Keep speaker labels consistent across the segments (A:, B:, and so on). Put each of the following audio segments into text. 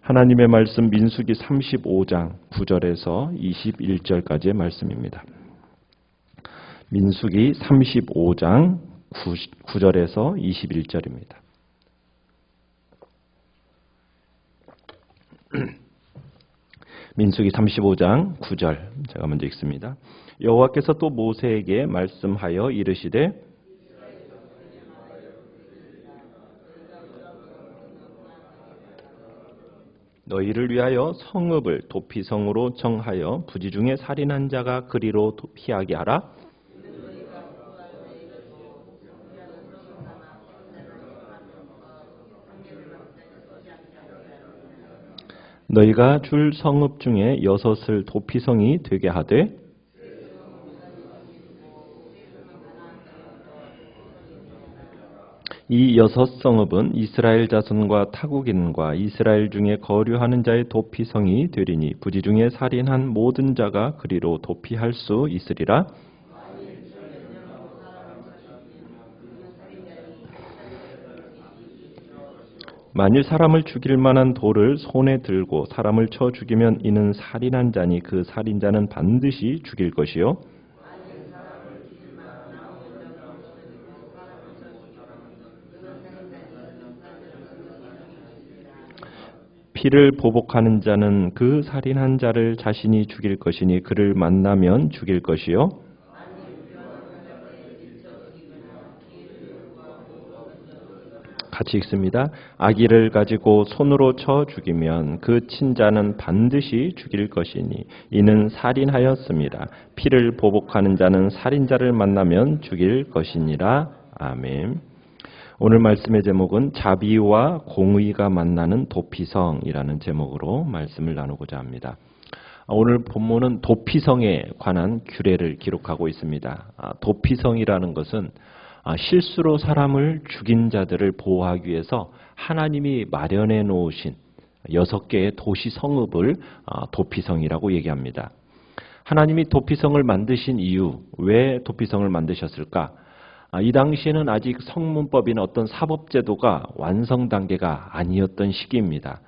A: 하나님의 말씀 민수기 35장 9절에서 21절까지의 말씀입니다. 민수기 35장 9절에서 21절입니다. 민수기 35장 9절 제가 먼저 읽습니다. 여호와께서 또 모세에게 말씀하여 이르시되 너희를 위하여 성읍을 도피성으로 정하여 부지 중에 살인한 자가 그리로 피하게 하라. 너희가 줄 성읍 중에 6을 도피성이 되게 하되 이 6성읍은 이스라엘 자손과 타국인과 이스라엘 중에 거류하는 자의 도피성이 되리니 부지 중에 살인한 모든 자가 그리로 도피할 수 있으리라. 만일 사람을 죽일 만한 돌을 손에 들고 사람을 쳐 죽이면 이는 살인한 자니 그 살인자는 반드시 죽일 것이요. 피를 보복하는 자는 그 살인한 자를 자신이 죽일 것이니 그를 만나면 죽일 것이요. 같이 읽습니다. 아기를 가지고 손으로 쳐 죽이면 그 친자는 반드시 죽일 것이니 이는 살인하였습니다. 피를 보복하는 자는 살인자를 만나면 죽일 것이니라. 아멘. 오늘 말씀의 제목은 자비와 공의가 만나는 도피성이라는 제목으로 말씀을 나누고자 합니다. 오늘 본문은 도피성에 관한 규례를 기록하고 있습니다. 도피성이라는 것은 실수로 사람을 죽인 자들을 보호하기 위해서 하나님이 마련해 놓으신 6개의 도시 성읍을 도피성이라고 얘기합니다. 하나님이 도피성을 만드신 이유, 왜 도피성을 만드셨을까? 이 당시에는 아직 성문법이나 어떤 사법제도가 완성 단계가 아니었던 시기입니다.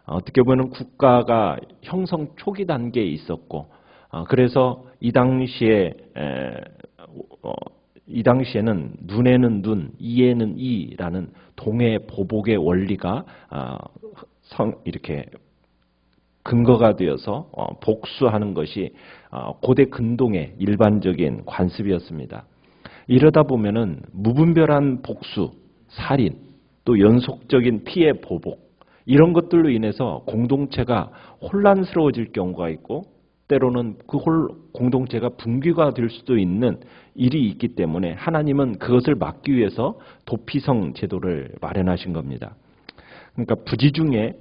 A: 어떻게 보면 국가가 형성 초기 단계에 있었고, 그래서 이 당시에는 눈에는 눈, 이에는 이라는 동해 보복의 원리가 이렇게 근거가 되어서 복수하는 것이 고대 근동의 일반적인 관습이었습니다. 이러다 보면은 무분별한 복수, 살인, 또 연속적인 피해 보복 이런 것들로 인해서 공동체가 혼란스러워질 경우가 있고 때로는 그 공동체가 붕괴가 될 수도 있는 일이 있기 때문에 하나님은 그것을 막기 위해서 도피성 제도를 마련하신 겁니다. 그러니까 부지 중에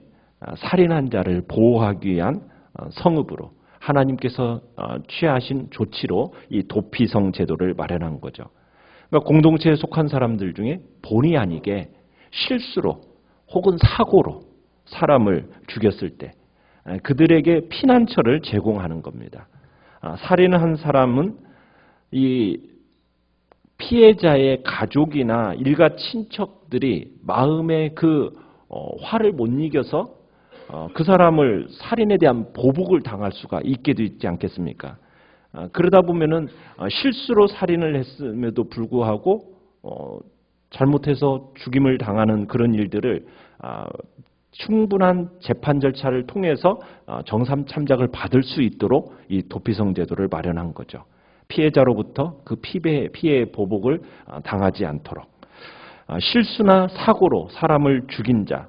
A: 살인한 자를 보호하기 위한 성읍으로 하나님께서 취하신 조치로 이 도피성 제도를 마련한 거죠. 그러니까 공동체에 속한 사람들 중에 본의 아니게 실수로 혹은 사고로 사람을 죽였을 때 그들에게 피난처를 제공하는 겁니다. 살인한 사람은 이 피해자의 가족이나 일가 친척들이 마음의 그 화를 못 이겨서 그 사람을 살인에 대한 보복을 당할 수가 있게 되지 않겠습니까? 그러다 보면은 실수로 살인을 했음에도 불구하고 잘못해서 죽임을 당하는 그런 일들을 충분한 재판 절차를 통해서 정상 참작을 받을 수 있도록 이 도피성 제도를 마련한 거죠. 피해자로부터 그 피해 보복을 당하지 않도록. 실수나 사고로 사람을 죽인 자,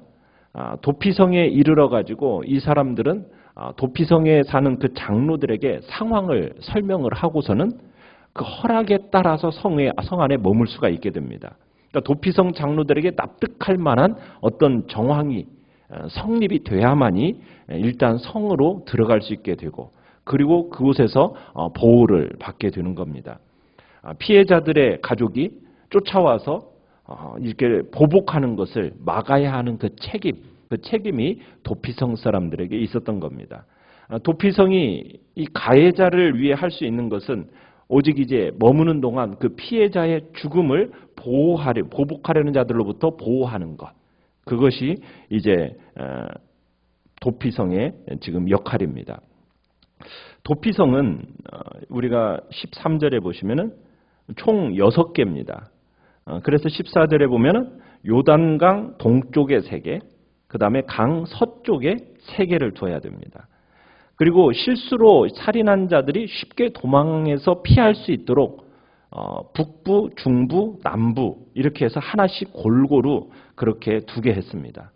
A: 도피성에 이르러 가지고 이 사람들은 도피성에 사는 그 장로들에게 상황을 설명을 하고서는 그 허락에 따라서 성 안에 머물 수가 있게 됩니다. 그러니까 도피성 장로들에게 납득할 만한 어떤 정황이 성립이 돼야만이 일단 성으로 들어갈 수 있게 되고 그리고 그곳에서 보호를 받게 되는 겁니다. 피해자들의 가족이 쫓아와서 이렇게 보복하는 것을 막아야 하는 그 책임이 도피성 사람들에게 있었던 겁니다. 도피성이 이 가해자를 위해 할 수 있는 것은 오직 이제 머무는 동안 그 피해자의 죽음을 보복하려는 자들로부터 보호하는 것. 그것이 이제 도피성의 지금 역할입니다. 도피성은 우리가 13절에 보시면은 총 6개입니다. 그래서 14절에 보면은 요단강 동쪽에 3개, 그 다음에 강 서쪽에 3개를 둬야 됩니다. 그리고 실수로 살인한 자들이 쉽게 도망해서 피할 수 있도록 북부, 중부, 남부 이렇게 해서 하나씩 골고루 그렇게 두게 했습니다.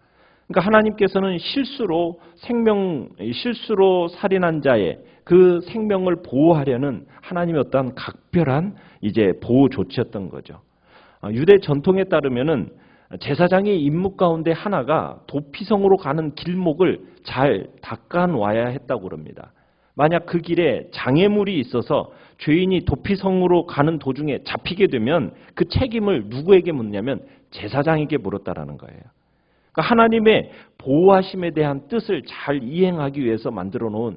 A: 그러니까 하나님께서는 실수로 살인한 자의 그 생명을 보호하려는 하나님의 어떠한 각별한 이제 보호 조치였던 거죠. 유대 전통에 따르면은 제사장의 임무 가운데 하나가 도피성으로 가는 길목을 잘 닦아 놔야 했다고 그럽니다. 만약 그 길에 장애물이 있어서 죄인이 도피성으로 가는 도중에 잡히게 되면 그 책임을 누구에게 묻냐면 제사장에게 물었다라는 거예요. 그러니까 하나님의 보호하심에 대한 뜻을 잘 이행하기 위해서 만들어 놓은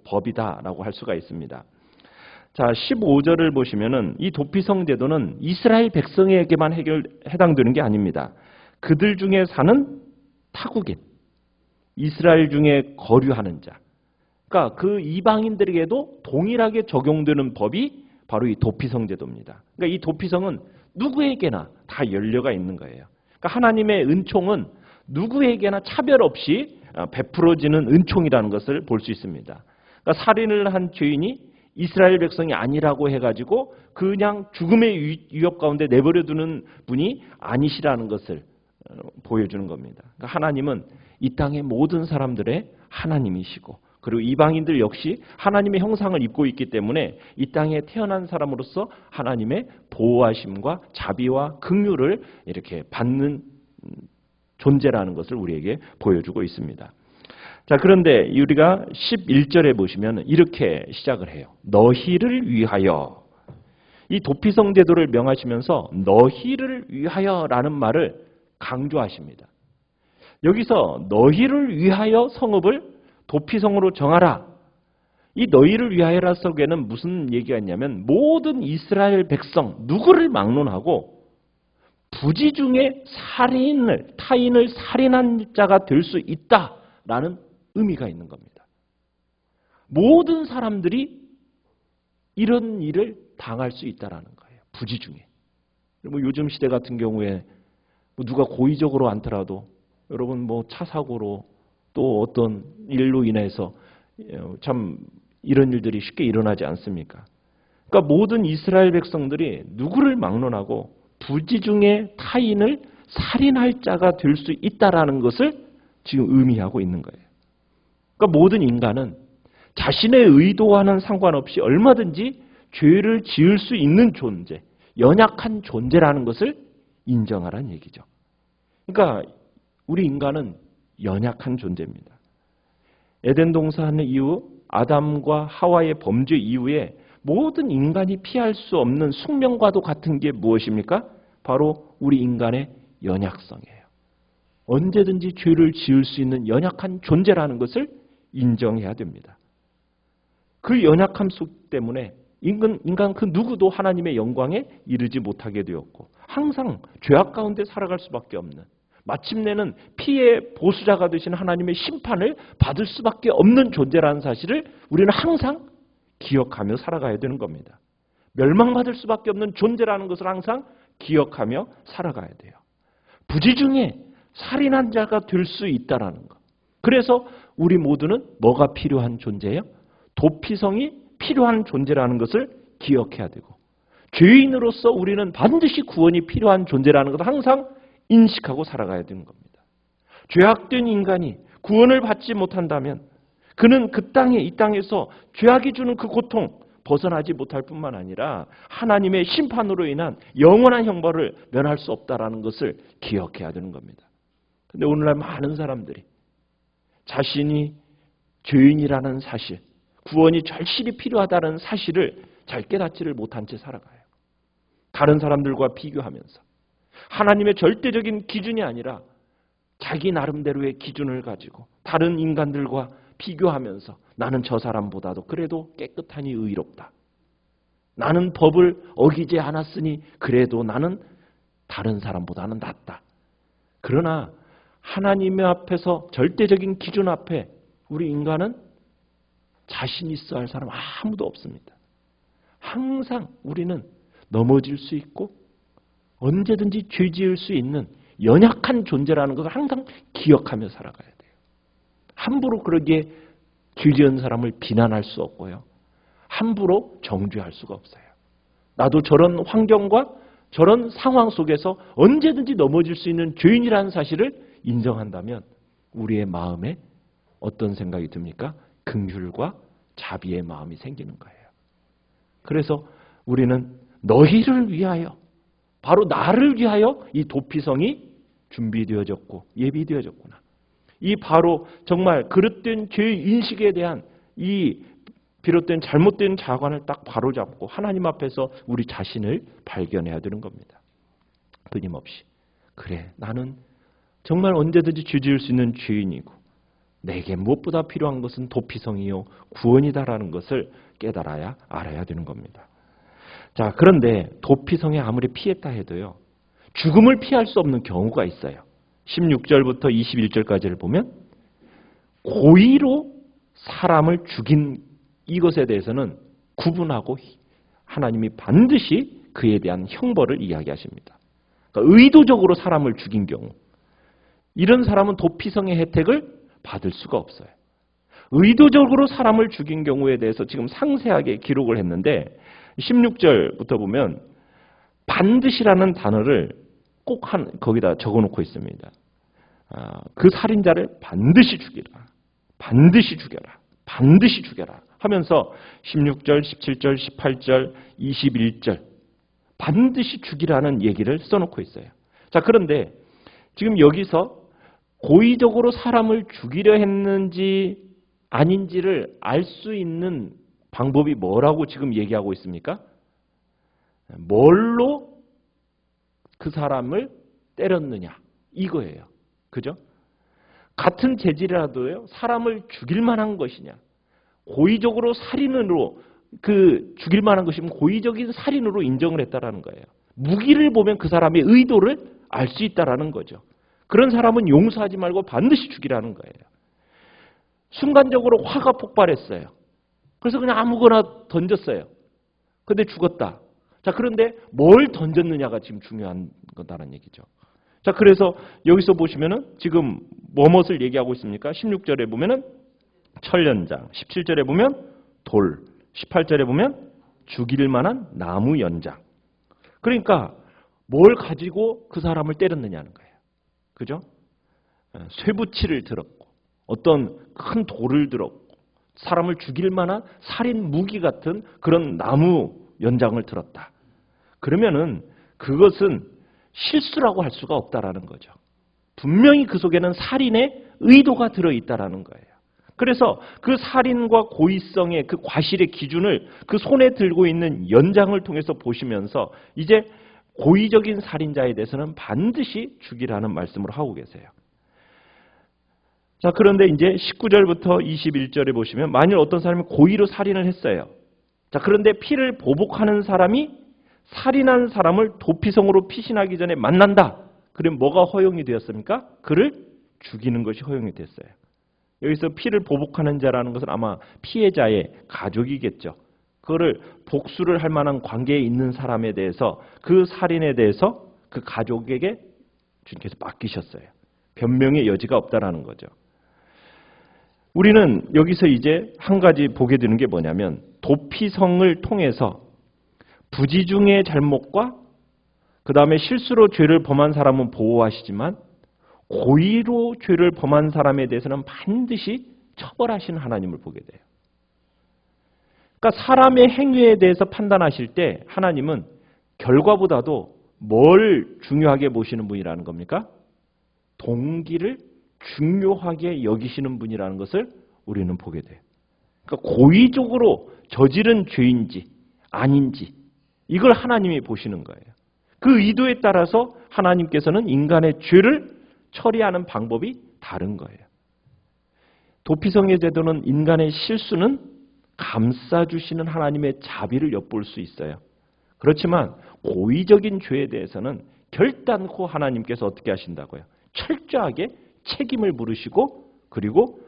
A: 법이다라고 할 수가 있습니다. 자, 15절을 보시면은 이 도피성 제도는 이스라엘 백성에게만 해당되는 게 아닙니다. 그들 중에 사는 타국인, 이스라엘 중에 거류하는 자, 그러니까 그 이방인들에게도 동일하게 적용되는 법이 바로 이 도피성 제도입니다. 그러니까 이 도피성은 누구에게나 다 연료가 있는 거예요. 그러니까 하나님의 은총은 누구에게나 차별 없이 베풀어지는 은총이라는 것을 볼 수 있습니다. 그러니까 살인을 한 죄인이 이스라엘 백성이 아니라고 해가지고 그냥 죽음의 위협 가운데 내버려두는 분이 아니시라는 것을 보여주는 겁니다. 그러니까 하나님은 이 땅의 모든 사람들의 하나님이시고 그리고 이방인들 역시 하나님의 형상을 입고 있기 때문에 이 땅에 태어난 사람으로서 하나님의 보호하심과 자비와 긍휼을 이렇게 받는 존재라는 것을 우리에게 보여주고 있습니다. 자, 그런데 우리가 11절에 보시면 이렇게 시작을 해요. 너희를 위하여. 이 도피성 제도를 명하시면서 너희를 위하여라는 말을 강조하십니다. 여기서 너희를 위하여 성읍을 도피성으로 정하라. 이 너희를 위하여라 속에는 무슨 얘기가 있냐면 모든 이스라엘 백성 누구를 막론하고 부지 중에 타인을 살인한 자가 될 수 있다라는 의미가 있는 겁니다. 모든 사람들이 이런 일을 당할 수 있다라는 거예요. 부지 중에. 뭐 요즘 시대 같은 경우에 누가 고의적으로 않더라도 여러분 뭐 차 사고로 또 어떤 일로 인해서 참 이런 일들이 쉽게 일어나지 않습니까? 그러니까 모든 이스라엘 백성들이 누구를 막론하고 부지 중에 타인을 살인할 자가 될 수 있다라는 것을 지금 의미하고 있는 거예요. 그러니까 모든 인간은 자신의 의도와는 상관없이 얼마든지 죄를 지을 수 있는 존재, 연약한 존재라는 것을 인정하라는 얘기죠. 그러니까 우리 인간은 연약한 존재입니다. 에덴 동산 이후 아담과 하와의 범죄 이후에 모든 인간이 피할 수 없는 숙명과도 같은 게 무엇입니까? 바로 우리 인간의 연약성이에요. 언제든지 죄를 지을 수 있는 연약한 존재라는 것을 인정해야 됩니다. 그 연약함 속 때문에 인간 그 누구도 하나님의 영광에 이르지 못하게 되었고 항상 죄악 가운데 살아갈 수밖에 없는 마침내는 피의 보수자가 되신 하나님의 심판을 받을 수밖에 없는 존재라는 사실을 우리는 항상 기억하며 살아가야 되는 겁니다. 멸망받을 수밖에 없는 존재라는 것을 항상 기억하며 살아가야 돼요. 부지 중에 살인한 자가 될 수 있다는 것. 그래서 우리 모두는 뭐가 필요한 존재예요? 도피성이 필요한 존재라는 것을 기억해야 되고 죄인으로서 우리는 반드시 구원이 필요한 존재라는 것을 항상 인식하고 살아가야 되는 겁니다. 죄악된 인간이 구원을 받지 못한다면 그는 이 땅에서 죄악이 주는 그 고통 벗어나지 못할 뿐만 아니라 하나님의 심판으로 인한 영원한 형벌을 면할 수 없다라는 것을 기억해야 되는 겁니다. 그런데 오늘날 많은 사람들이 자신이 죄인이라는 사실, 구원이 절실히 필요하다는 사실을 잘 깨닫지를 못한 채 살아가요. 다른 사람들과 비교하면서 하나님의 절대적인 기준이 아니라 자기 나름대로의 기준을 가지고 다른 인간들과 비교하면서 나는 저 사람보다도 그래도 깨끗하니 의롭다. 나는 법을 어기지 않았으니 그래도 나는 다른 사람보다는 낫다. 그러나 하나님의 앞에서 절대적인 기준 앞에 우리 인간은 자신 있어 할 사람 아무도 없습니다. 항상 우리는 넘어질 수 있고 언제든지 죄 지을 수 있는 연약한 존재라는 것을 항상 기억하며 살아가야 돼요. 함부로 그러기에 죄 지은 사람을 비난할 수 없고요. 함부로 정죄할 수가 없어요. 나도 저런 환경과 저런 상황 속에서 언제든지 넘어질 수 있는 죄인이라는 사실을 인정한다면 우리의 마음에 어떤 생각이 듭니까? 긍휼과 자비의 마음이 생기는 거예요. 그래서 우리는 너희를 위하여, 바로 나를 위하여 이 도피성이 준비되어졌고 예비되어졌구나. 이 바로 정말 그릇된 죄의 인식에 대한 이 비롯된 잘못된 자관을 딱 바로잡고 하나님 앞에서 우리 자신을 발견해야 되는 겁니다. 끊임없이. 그래, 나는 정말 언제든지 죄 지을 수 있는 죄인이고 내게 무엇보다 필요한 것은 도피성이요 구원이다라는 것을 깨달아야 알아야 되는 겁니다. 자, 그런데 도피성에 아무리 피했다 해도요. 죽음을 피할 수 없는 경우가 있어요. 16절부터 21절까지를 보면 고의로 사람을 죽인 이것에 대해서는 구분하고 하나님이 반드시 그에 대한 형벌을 이야기하십니다. 그러니까 의도적으로 사람을 죽인 경우 이런 사람은 도피성의 혜택을 받을 수가 없어요. 의도적으로 사람을 죽인 경우에 대해서 지금 상세하게 기록을 했는데 16절부터 보면 반드시라는 단어를 꼭 거기다 적어놓고 있습니다. 그 살인자를 반드시 죽이라. 반드시 죽여라. 반드시 죽여라. 하면서 16절, 17절, 18절, 21절 반드시 죽이라는 얘기를 써놓고 있어요. 자, 그런데 지금 여기서 고의적으로 사람을 죽이려 했는지 아닌지를 알 수 있는 방법이 뭐라고 지금 얘기하고 있습니까? 뭘로 그 사람을 때렸느냐 이거예요. 그죠? 같은 재질이라도요. 사람을 죽일 만한 것이냐. 고의적으로 살인으로 죽일 만한 것이면 고의적인 살인으로 인정을 했다라는 거예요. 무기를 보면 그 사람의 의도를 알 수 있다라는 거죠. 그런 사람은 용서하지 말고 반드시 죽이라는 거예요. 순간적으로 화가 폭발했어요. 그래서 그냥 아무거나 던졌어요. 근데 죽었다. 자, 그런데 뭘 던졌느냐가 지금 중요한 거다라는 얘기죠. 자, 그래서 여기서 보시면은 지금 무엇을 얘기하고 있습니까? 16절에 보면은 철연장, 17절에 보면 돌, 18절에 보면 죽일 만한 나무 연장. 그러니까 뭘 가지고 그 사람을 때렸느냐는 거예요. 그죠? 쇠붙이를 들었고 어떤 큰 돌을 들었고 사람을 죽일 만한 살인 무기 같은 그런 나무 연장을 들었다. 그러면은 그것은 실수라고 할 수가 없다라는 거죠. 분명히 그 속에는 살인의 의도가 들어있다라는 거예요. 그래서 그 살인과 고의성의 그 과실의 기준을 그 손에 들고 있는 연장을 통해서 보시면서 이제 고의적인 살인자에 대해서는 반드시 죽이라는 말씀을 하고 계세요. 자, 그런데 이제 19절부터 21절에 보시면 만일 어떤 사람이 고의로 살인을 했어요. 자, 그런데 피를 보복하는 사람이 살인한 사람을 도피성으로 피신하기 전에 만난다. 그럼 뭐가 허용이 되었습니까? 그를 죽이는 것이 허용이 됐어요. 여기서 피를 보복하는 자라는 것은 아마 피해자의 가족이겠죠. 그거를 복수를 할 만한 관계에 있는 사람에 대해서 그 살인에 대해서 그 가족에게 주님께서 맡기셨어요. 변명의 여지가 없다라는 거죠. 우리는 여기서 이제 한 가지 보게 되는 게 뭐냐면 도피성을 통해서 부지중의 잘못과 그 다음에 실수로 죄를 범한 사람은 보호하시지만 고의로 죄를 범한 사람에 대해서는 반드시 처벌하시는 하나님을 보게 돼요. 그러니까 사람의 행위에 대해서 판단하실 때 하나님은 결과보다도 뭘 중요하게 보시는 분이라는 겁니까? 동기를 중요하게 여기시는 분이라는 것을 우리는 보게 돼요. 그러니까 고의적으로 저지른 죄인지 아닌지 이걸 하나님이 보시는 거예요. 그 의도에 따라서 하나님께서는 인간의 죄를 처리하는 방법이 다른 거예요. 도피성의 제도는 인간의 실수는 감싸주시는 하나님의 자비를 엿볼 수 있어요. 그렇지만 고의적인 죄에 대해서는 결단코 하나님께서 어떻게 하신다고요? 철저하게 책임을 물으시고 그리고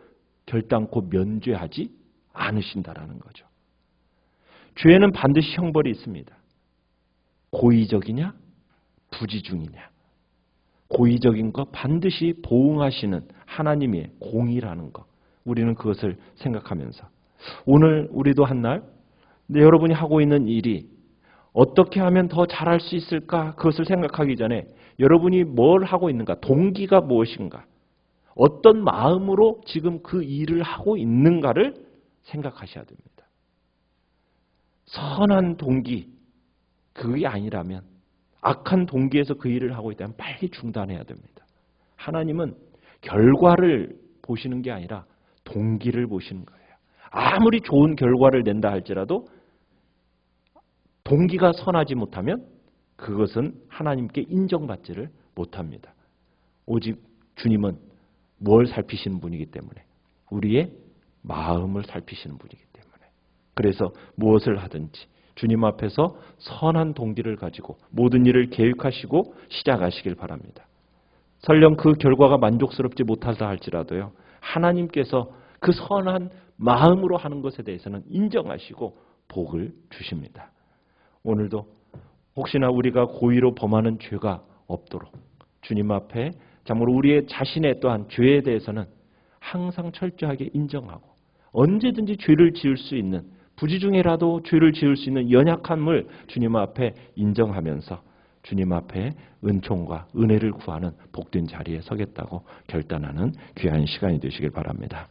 A: 결단코 면죄하지 않으신다라는 거죠. 죄는 반드시 형벌이 있습니다. 고의적이냐 부지중이냐. 고의적인 거 반드시 보응하시는 하나님의 공의라는 거. 우리는 그것을 생각하면서 오늘 우리도 한날 여러분이 하고 있는 일이 어떻게 하면 더 잘할 수 있을까? 그것을 생각하기 전에 여러분이 뭘 하고 있는가? 동기가 무엇인가? 어떤 마음으로 지금 그 일을 하고 있는가를 생각하셔야 됩니다. 선한 동기, 그게 아니라면 악한 동기에서 그 일을 하고 있다면 빨리 중단해야 됩니다. 하나님은 결과를 보시는 게 아니라 동기를 보시는 거예요. 아무리 좋은 결과를 낸다 할지라도 동기가 선하지 못하면 그것은 하나님께 인정받지를 못합니다. 오직 주님은 뭘 살피시는 분이기 때문에 우리의 마음을 살피시는 분이기 때문에 그래서 무엇을 하든지 주님 앞에서 선한 동기를 가지고 모든 일을 계획하시고 시작하시길 바랍니다. 설령 그 결과가 만족스럽지 못하다 할지라도요. 하나님께서 그 선한 마음으로 하는 것에 대해서는 인정하시고 복을 주십니다. 오늘도 혹시나 우리가 고의로 범하는 죄가 없도록 주님 앞에 참으로 우리의 자신의 또한 죄에 대해서는 항상 철저하게 인정하고 언제든지 죄를 지을 수 있는 부지중에라도 죄를 지을 수 있는 연약함을 주님 앞에 인정하면서 주님 앞에 은총과 은혜를 구하는 복된 자리에 서겠다고 결단하는 귀한 시간이 되시길 바랍니다.